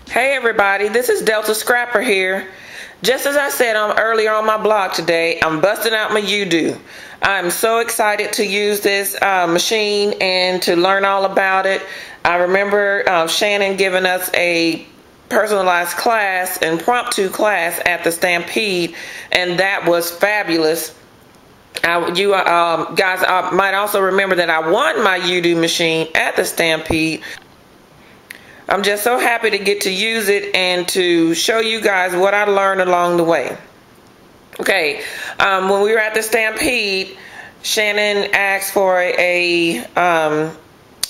Hey everybody, this is Delta Scrapper here. Just as I said earlier on my blog today, I'm busting out my Yudu. I'm so excited to use this machine and to learn all about it. I remember Shannon giving us a personalized class, impromptu class at the Stampede, and that was fabulous. You guys might also remember that I won my Yudu machine at the Stampede. I'm just so happy to get to use it and to show you guys what I learned along the way. Okay, when we were at the Stampede, Shannon asked for a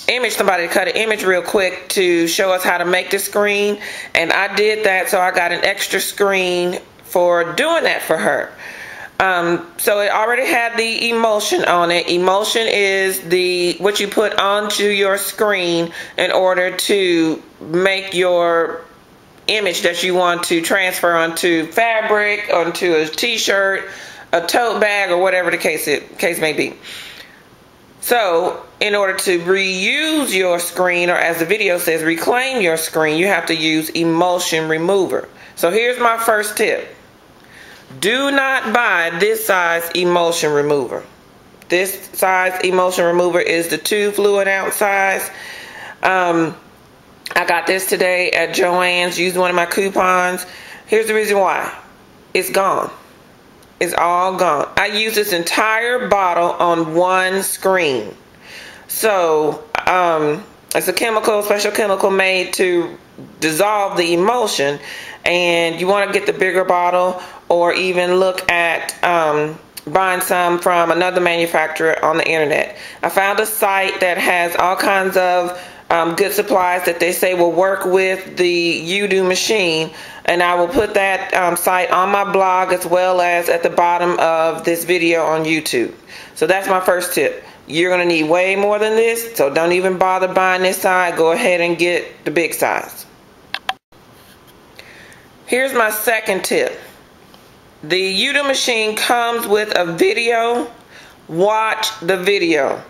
image, somebody to cut an image real quick to show us how to make the screen, and I did that, so I got an extra screen for doing that for her. So it already had the emulsion on it. Emulsion is what you put onto your screen in order to make your image that you want to transfer onto fabric, onto a t-shirt, a tote bag, or whatever the case may be. So in order to reuse your screen, or as the video says, reclaim your screen, you have to use emulsion remover. So here's my first tip. Do not buy this size emulsion remover. This size emulsion remover is the 2 fluid ounce size. I got this today at Joann's, used one of my coupons. Here's the reason why. It's gone. It's all gone. I used this entire bottle on one screen. So it's a chemical, special chemical made to dissolve the emulsion, and you want to get the bigger bottle, or even look at buying some from another manufacturer on the internet. I found a site that has all kinds of good supplies that they say will work with the Yudu machine, and I will put that site on my blog as well as at the bottom of this video on YouTube. So that's my first tip. You're going to need way more than this, so don't even bother buying this size. Go ahead and get the big size. Here's my second tip. The Yudu machine comes with a video. Watch the video.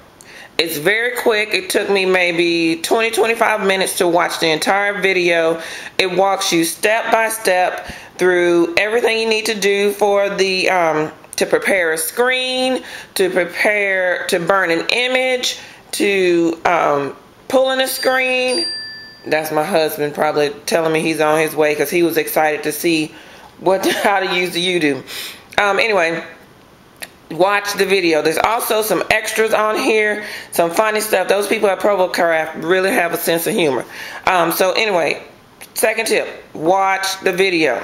It's very quick. It took me maybe 20-25 minutes to watch the entire video. It walks you step by step through everything you need to do for the to prepare a screen, to prepare to burn an image, to pull in a screen. That's my husband probably telling me he's on his way because he was excited to see how to use the Yudu. Anyway, watch the video. There's also some extras on here, some funny stuff. Those people at Provo Craft really have a sense of humor. So anyway, second tip, watch the video.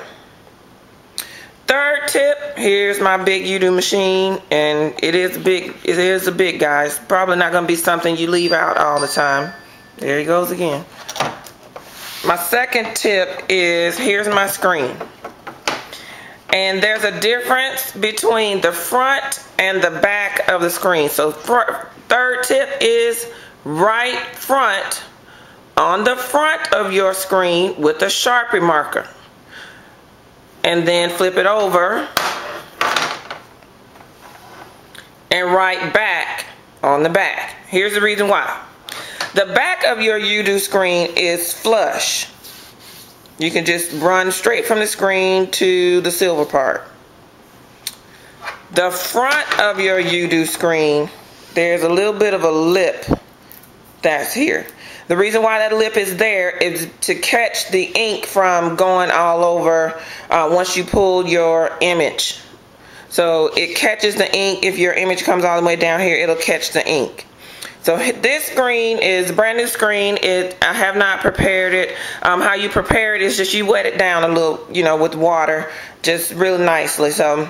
Third tip, here's my big Yudu machine, and it is big. It is a big, guys. Probably not going to be something you leave out all the time. There he goes again. My second tip is, here's my screen. And there's a difference between the front and the back of the screen. So third tip is right front on the front of your screen with a Sharpie marker. And then flip it over and write back on the back. Here's the reason why. The back of your Yudu screen is flush. You can just run straight from the screen to the silver part. The front of your Yudu screen, there's a little bit of a lip that's here. The reason why that lip is there is to catch the ink from going all over once you pull your image. So it catches the ink. If your image comes all the way down here, it'll catch the ink. So this screen is a brand new screen. I have not prepared it. How you prepare it is just you wet it down a little, with water, just really nicely. So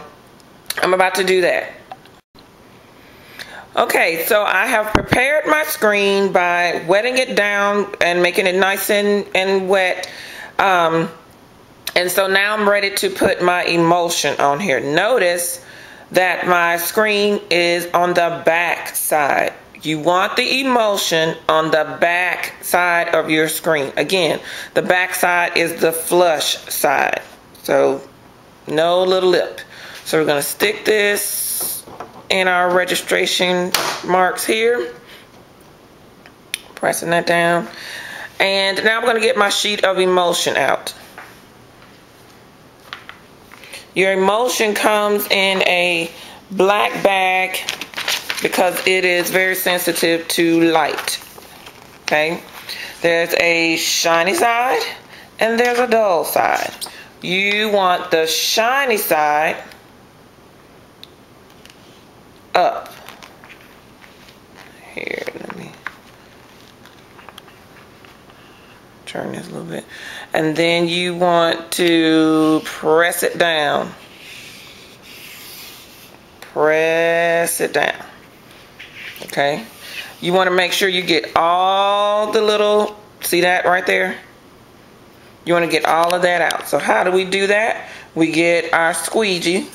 I'm about to do that. Okay, so I have prepared my screen by wetting it down and making it nice and wet. And so now I'm ready to put my emulsion on here. Notice that my screen is on the back side. You want the emulsion on the back side of your screen. Again, the back side is the flush side. So no little lip. So we're going to stick this in our registration marks here. Pressing that down. And now I'm going to get my sheet of emulsion out. Your emulsion comes in a black bag because it is very sensitive to light. Okay? There's a shiny side and there's a dull side. You want the shiny side up. Here, let me turn this a little bit. And then you want to press it down. Press it down. Okay? You want to make sure you get all the little, see that right there? You want to get all of that out. So how do we do that? We get our squeegee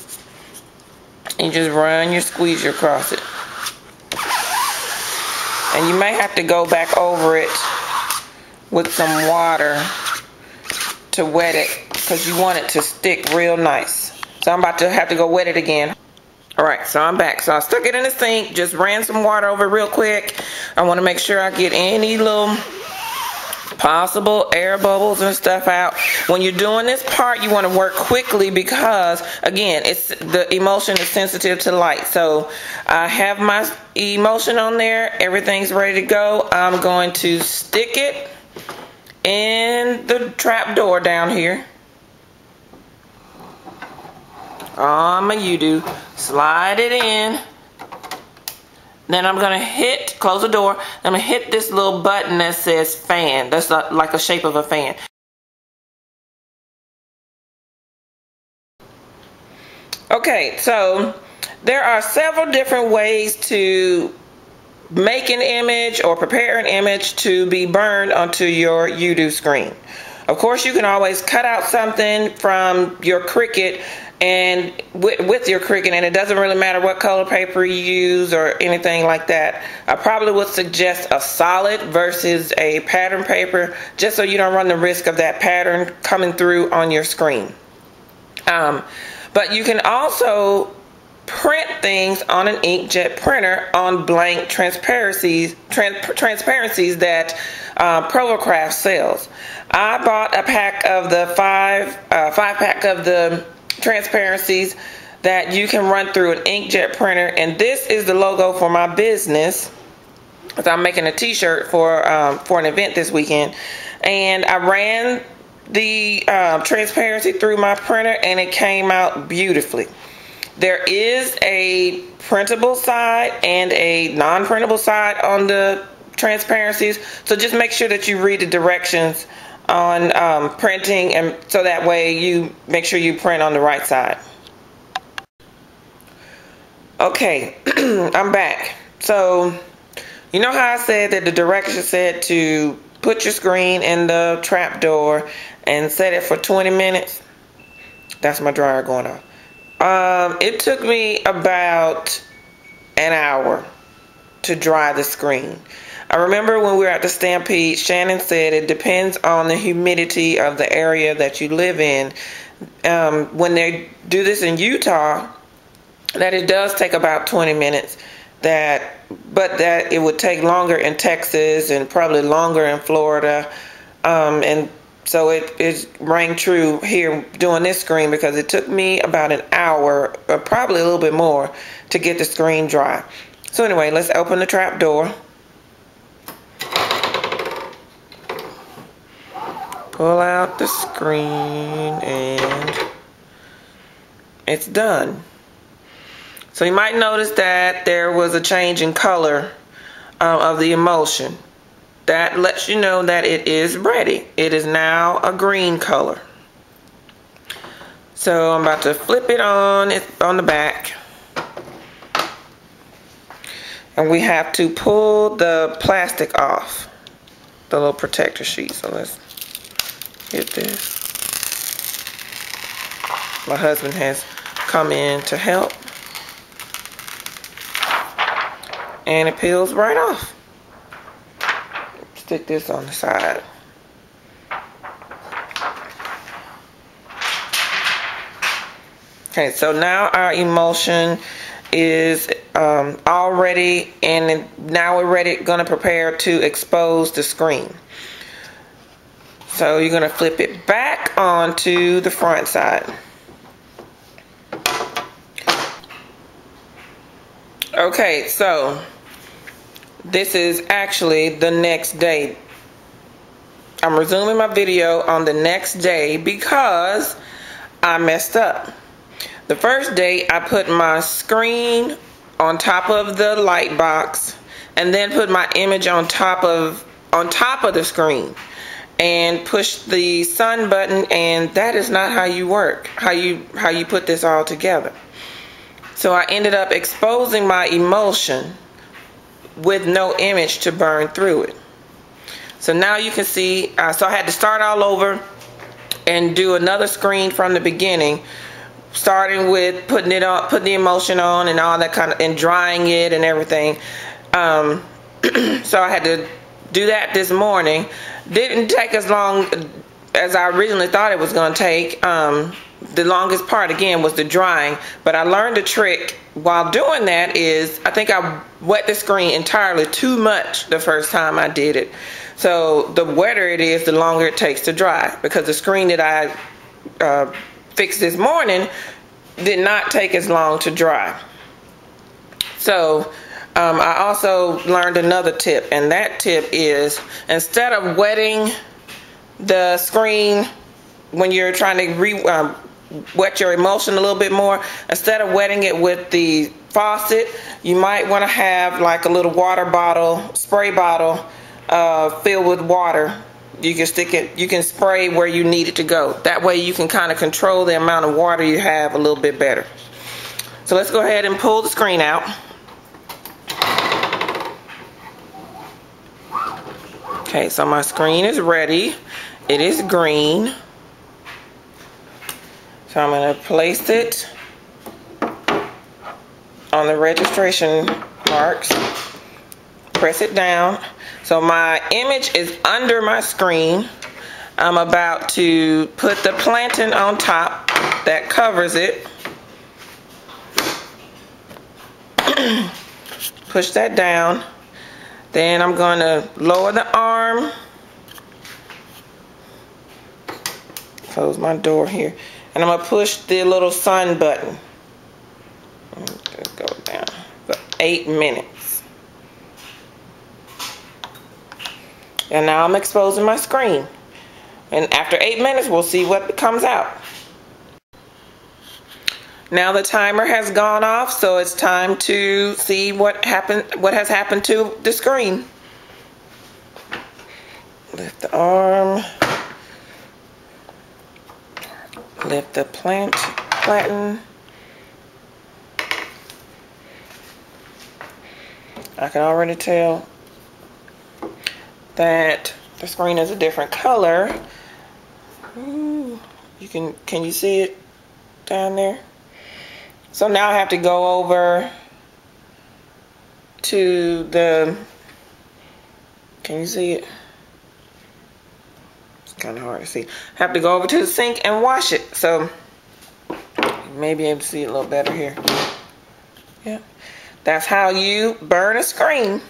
and you just run your squeegee across it. And you may have to go back over it with some water to wet it because you want it to stick real nice. So I'm about to have to go wet it again. Alright, so I'm back. So I stuck it in the sink, just ran some water over it real quick. I want to make sure I get any little possible air bubbles and stuff out. When you're doing this part, you want to work quickly because, again, the emulsion is sensitive to light. So I have my emulsion on there. Everything's ready to go. I'm going to stick it in the trap door down here on my Yudu. Slide it in. Then I'm going to close the door. I'm going to hit this little button that says fan. That's like a shape of a fan. Okay, so there are several different ways to make an image or prepare an image to be burned onto your Yudu screen. Of course, you can always cut out something from your Cricut and with your Cricut, and it doesn't really matter what color paper you use or anything like that. I probably would suggest a solid versus a pattern paper, just so you don't run the risk of that pattern coming through on your screen. But you can also print things on an inkjet printer on blank transparencies that Provo Craft sells. I bought a pack of the five pack of the transparencies that you can run through an inkjet printer, and this is the logo for my business. Because I'm making a t-shirt for an event this weekend, and I ran the transparency through my printer and it came out beautifully. There is a printable side and a non-printable side on the transparencies, so just make sure that you read the directions on printing, and so that way you make sure you print on the right side. Okay, I'm back. So you know how I said that the directions said to put your screen in the trapdoor and set it for 20 minutes? That's my dryer going off. It took me about an hour to dry the screen. I remember when we were at the Stampede, Shannon said it depends on the humidity of the area that you live in. When they do this in Utah, that it does take about 20 minutes. But that it would take longer in Texas and probably longer in Florida. And so it rang true here doing this screen, because it took me about an hour, or probably a little bit more, to get the screen dry. So anyway, let's open the trap door. Pull out the screen and it's done. So you might notice that there was a change in color of the emulsion. That lets you know that it is ready. It is now a green color. So I'm about to flip it on. It's on the back. And we have to pull the plastic off, the little protector sheet. So let's get this. My husband has come in to help. And it peels right off. Stick this on the side. Okay, so now our emulsion is all ready, and now we're gonna prepare to expose the screen. So you're gonna flip it back onto the front side. Okay, so this is actually the next day. I'm resuming my video on the next day because I messed up. The first day I put my screen on top of the light box and then put my image on top of the screen and pushed the sun button, and that is not how you work, how you put this all together. So I ended up exposing my emulsion with no image to burn through it. So now you can see, so I had to start all over and do another screen from the beginning, starting with putting the emulsion on and all that kind of, and drying it and everything. So I had to do that this morning. Didn't take as long as I originally thought it was going to take. The longest part again was the drying, but I learned a trick while doing that. Is I think I wet the screen entirely too much the first time I did it. So the wetter it is, the longer it takes to dry, because the screen that I fixed this morning did not take as long to dry. So I also learned another tip, and that tip is, instead of wetting the screen when you're trying to wet your emulsion a little bit more, instead of wetting it with the faucet, you might want to have like a little water bottle, spray bottle filled with water. You can stick it, you can spray where you need it to go. That way you can kind of control the amount of water you have a little bit better. So let's go ahead and pull the screen out. Okay, so my screen is ready. It is green. So I'm going to place it on the registration marks, press it down. So my image is under my screen. I'm about to put the planting on top that covers it. Push that down. Then I'm going to lower the arm. Close my door here. And I'm going to push the little sun button. Just go down for 8 minutes. And now I'm exposing my screen. And after 8 minutes, we'll see what comes out. Now the timer has gone off, so it's time to see what has happened to the screen. Lift the arm. Lift the planting. I can already tell that the screen is a different color. Ooh, can you see it down there? So now I have to go over to the, can you see it? It's kind of hard to see. I have to go over to the sink and wash it. So you may be able to see it a little better here. Yeah, that's how you burn a screen.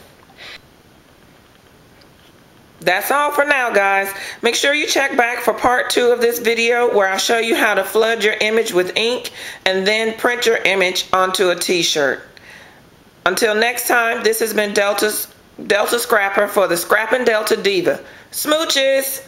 That's all for now, guys. Make sure you check back for part 2 of this video, where I show you how to flood your image with ink and then print your image onto a t-shirt. Until next time, this has been Delta Scrapper for the Scrappin' Delta Diva. Smooches!